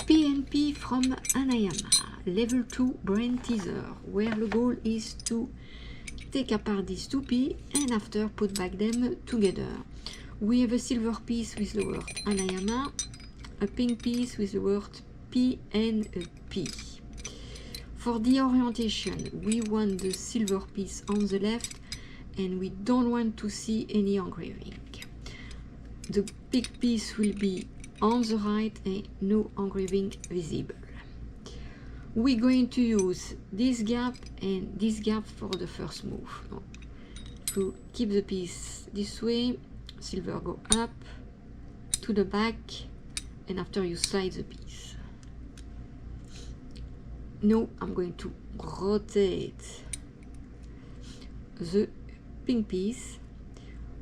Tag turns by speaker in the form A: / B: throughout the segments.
A: PNP from Hanayama, level 2 brain teaser, where the goal is to take apart these two P and after put back them together. We have a silver piece with the word Hanayama, a pink piece with the word P and a P. For the orientation, we want the silver piece on the left and we don't want to see any engraving. The pink piece will be on the right and no engraving visible. We're going to use this gap and this gap for the first move. To keep the piece this way, silver go up to the back and after you slide the piece. Now I'm going to rotate the pink piece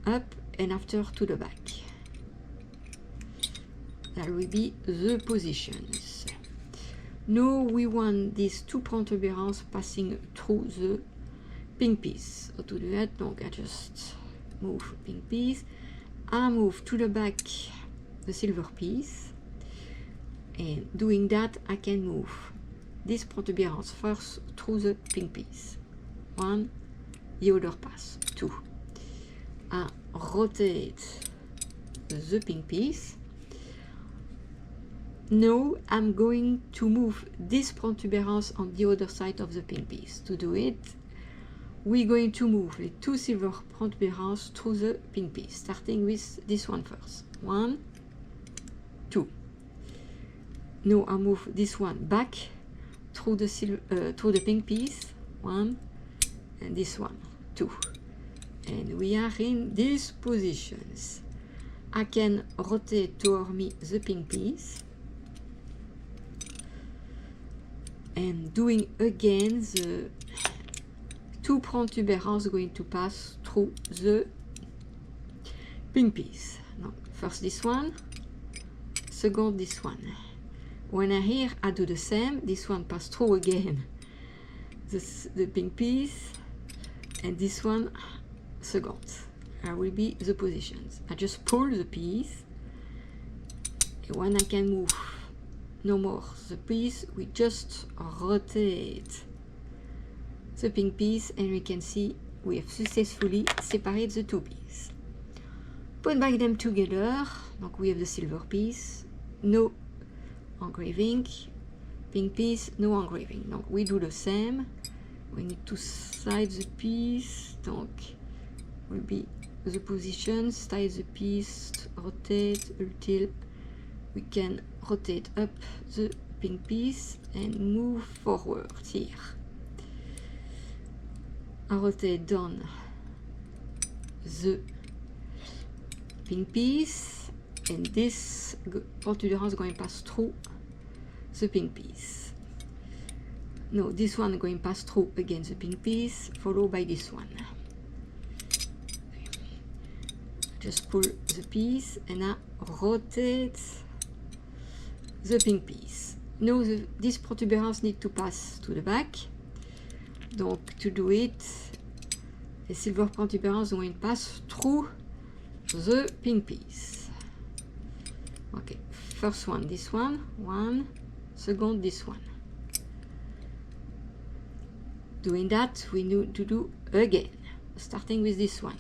A: up and after to the back. That will be the positions. Now we want these two protubérances passing through the pink piece. So to do that, donc I just move pink piece. I move to the back the silver piece. And doing that, I can move this protubérance first through the pink piece. One, the other pass, two. I rotate the pink piece. Now I'm going to move this protubérance on the other side of the pink piece. To do it, we're going to move the two silver protubérances through the pink piece, starting with this one first. One, two. Now I move this one back through the pink piece. One, and this one, two. And we are in these positions. I can rotate toward me the pink piece. And doing again the two protubérances going to pass through the pink piece. No, first this one, second this one. When I here I do the same, this one pass through again the pink piece and this one second. I will be the positions. I just pull the piece and when I can move no more the piece, we just rotate the pink piece and we can see we have successfully separated the two pieces. Put back them together, donc we have the silver piece, no engraving, pink piece, no engraving. Donc we do the same, we need to slide the piece, donc will be the position, slide the piece, rotate until we can rotate up the pink piece and move forward here. I rotate down the pink piece and this protubérance going to pass through the pink piece. No, this one going to pass through again the pink piece, followed by this one. Just pull the piece and I rotate the pink piece. Now this protubérance need to pass to the back. Donc to do it, the silver protubérance going to pass through the pink piece. Okay, first one, this one, second this one. Doing that, we need to do again, starting with this one.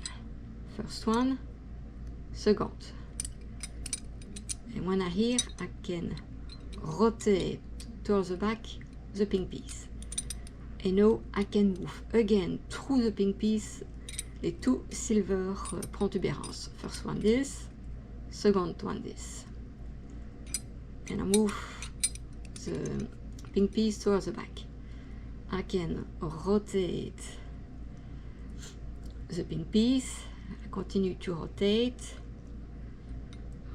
A: First one, second. And when I here, I can rotate towards the back the pink piece. And now I can move again through the pink piece the two silver protubérances. First one this, second one this. And I move the pink piece towards the back. I can rotate the pink piece. I continue to rotate,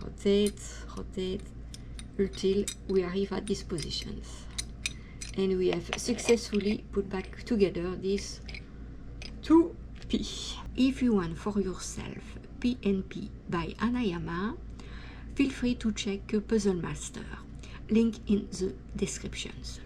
A: rotate until we arrive at these positions. And we have successfully put back together these two P. If you want for yourself PNP by Hanayama, feel free to check Puzzle Master, link in the descriptions.